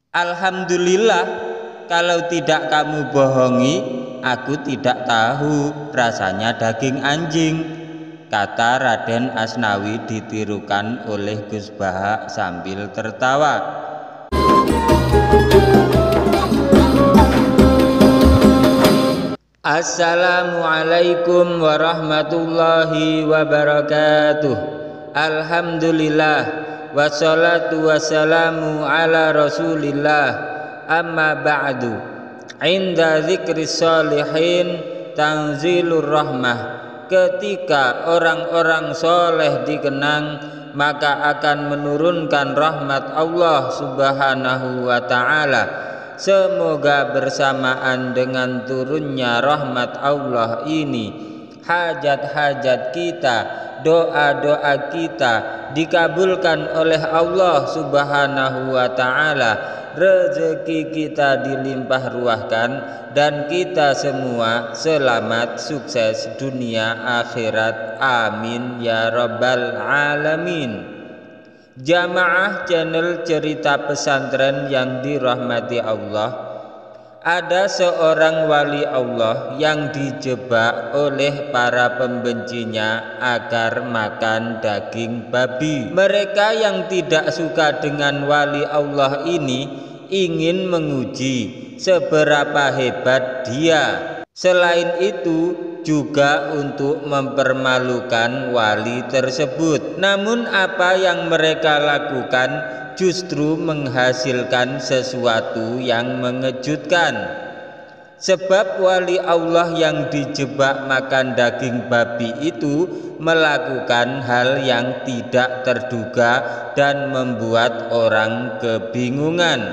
Alhamdulillah, kalau tidak kamu bohongi, aku tidak tahu rasanya daging anjing, kata Raden Asnawi ditirukan oleh Gus Bahak sambil tertawa. Assalamualaikum warahmatullahi wabarakatuh. Alhamdulillah, wassalatu wassalamu ala rasulillah, amma ba'du. Inda zikri sholihin tanzilur rahmah. Ketika orang-orang soleh dikenang, maka akan menurunkan rahmat Allah subhanahu wa ta'ala. Semoga bersamaan dengan turunnya rahmat Allah ini, hajat-hajat kita, doa-doa kita dikabulkan oleh Allah subhanahu wa ta'ala, rezeki kita dilimpah ruahkan, dan kita semua selamat sukses dunia akhirat. Amin ya rabbal alamin. Jamaah channel cerita pesantren yang dirahmati Allah, ada seorang wali Allah yang dijebak oleh para pembencinya agar makan daging babi. Mereka yang tidak suka dengan wali Allah ini ingin menguji seberapa hebat dia. Selain itu juga untuk mempermalukan wali tersebut. Namun apa yang mereka lakukan justru menghasilkan sesuatu yang mengejutkan. Sebab wali Allah yang dijebak makan daging babi itu melakukan hal yang tidak terduga dan membuat orang kebingungan.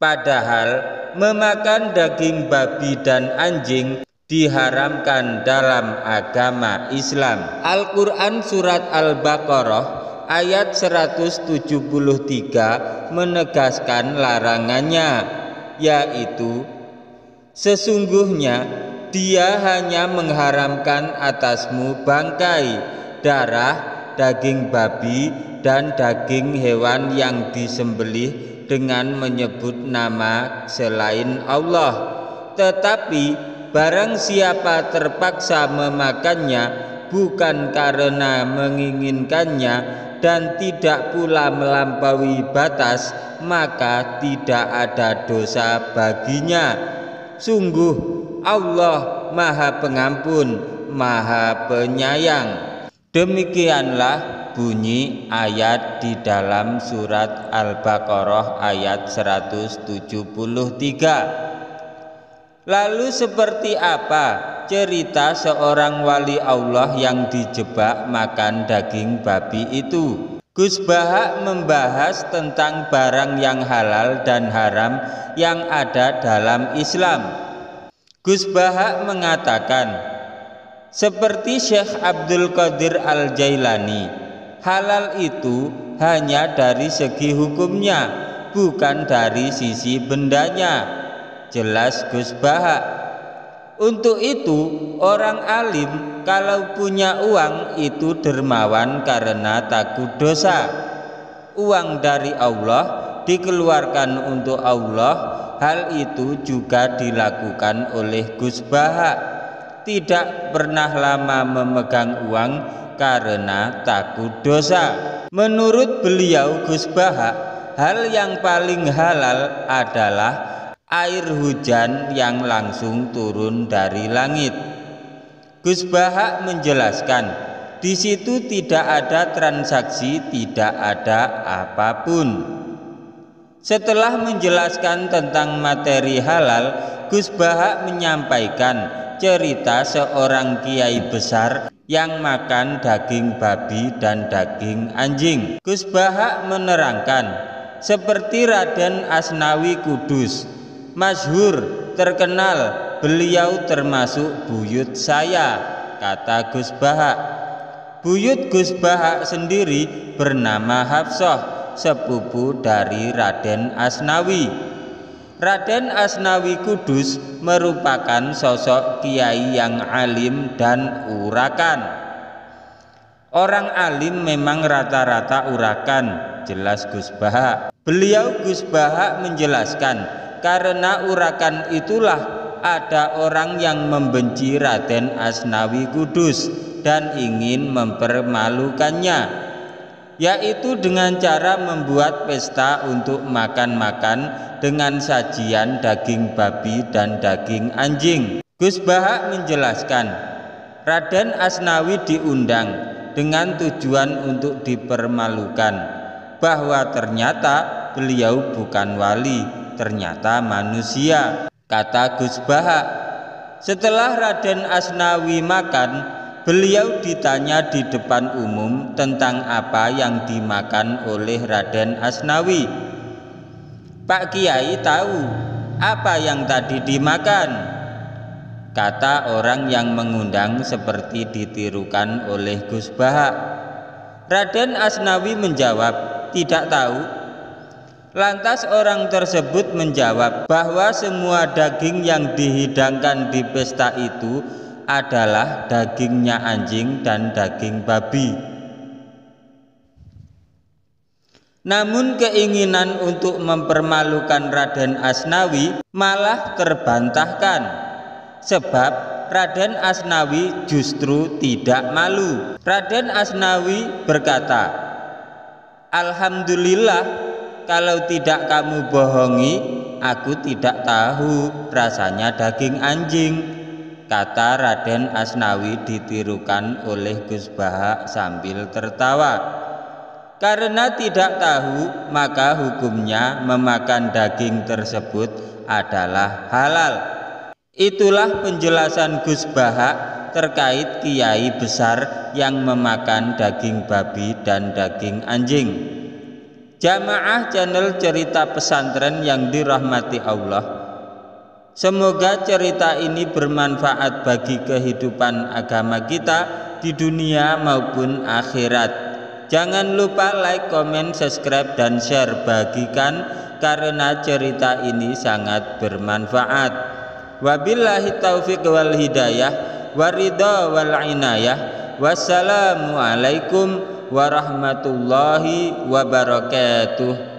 Padahal memakan daging babi dan anjing diharamkan dalam agama Islam. Al-Quran surat Al-Baqarah ayat 173 menegaskan larangannya, yaitu sesungguhnya dia hanya mengharamkan atasmu bangkai, darah, daging babi, dan daging hewan yang disembelih dengan menyebut nama selain Allah. Tetapi barang siapa terpaksa memakannya bukan karena menginginkannya dan tidak pula melampaui batas, maka tidak ada dosa baginya. Sungguh Allah Maha Pengampun, Maha Penyayang. Demikianlah bunyi ayat di dalam surat Al-Baqarah ayat 173. Lalu seperti apa cerita seorang wali Allah yang dijebak makan daging babi itu? Gus Bahak membahas tentang barang yang halal dan haram yang ada dalam Islam. Gus Bahak mengatakan, seperti Syekh Abdul Qadir Al-Jailani, halal itu hanya dari segi hukumnya, bukan dari sisi bendanya. Jelas Gus Bahak. Untuk itu orang alim kalau punya uang itu dermawan karena takut dosa. Uang dari Allah dikeluarkan untuk Allah. Hal itu juga dilakukan oleh Gus Bahak. Tidak pernah lama memegang uang karena takut dosa. Menurut beliau Gus Bahak, hal yang paling halal adalah air hujan yang langsung turun dari langit. Gus Bahak menjelaskan, di situ tidak ada transaksi, tidak ada apapun. Setelah menjelaskan tentang materi halal, Gus Bahak menyampaikan cerita seorang kiai besar yang makan daging babi dan daging anjing. Gus Bahak menerangkan, seperti Raden Asnawi Kudus, masyhur, terkenal, beliau termasuk buyut saya, kata Gus Bahak. Buyut Gus Bahak sendiri bernama Hafsah, sepupu dari Raden Asnawi. Raden Asnawi Kudus merupakan sosok kiai yang alim dan urakan. Orang alim memang rata-rata urakan, sangat jelas Gus Bahak. Beliau Gus Bahak menjelaskan, karena urakan itulah ada orang yang membenci Raden Asnawi Kudus dan ingin mempermalukannya, yaitu dengan cara membuat pesta untuk makan-makan dengan sajian daging babi dan daging anjing. Gus Bahak menjelaskan, Raden Asnawi diundang dengan tujuan untuk dipermalukan, bahwa ternyata beliau bukan wali, ternyata manusia. Kata Gus Bahak, setelah Raden Asnawi makan, beliau ditanya di depan umum tentang apa yang dimakan oleh Raden Asnawi. Pak Kiai tahu apa yang tadi dimakan? Kata orang yang mengundang seperti ditirukan oleh Gus Bahak. Raden Asnawi menjawab, tidak tahu. Lantas orang tersebut menjawab bahwa semua daging yang dihidangkan di pesta itu adalah dagingnya anjing dan daging babi. Namun keinginan untuk mempermalukan Raden Asnawi malah terbantahkan, sebab Raden Asnawi justru tidak malu. Raden Asnawi berkata, alhamdulillah, kalau tidak kamu bohongi, aku tidak tahu rasanya daging anjing. Kata Raden Asnawi ditirukan oleh Gus Bahak sambil tertawa. Karena tidak tahu, maka hukumnya memakan daging tersebut adalah halal. Itulah penjelasan Gus Bahak terkait kiai besar yang memakan daging babi dan daging anjing. Jamaah channel Cerita Pesantren yang dirahmati Allah, semoga cerita ini bermanfaat bagi kehidupan agama kita di dunia maupun akhirat. Jangan lupa like, komen, subscribe, dan share, bagikan karena cerita ini sangat bermanfaat. Wabillahi taufiq wal hidayah, waridha wal inayah. Wassalamualaikum warahmatullahi wabarakatuh.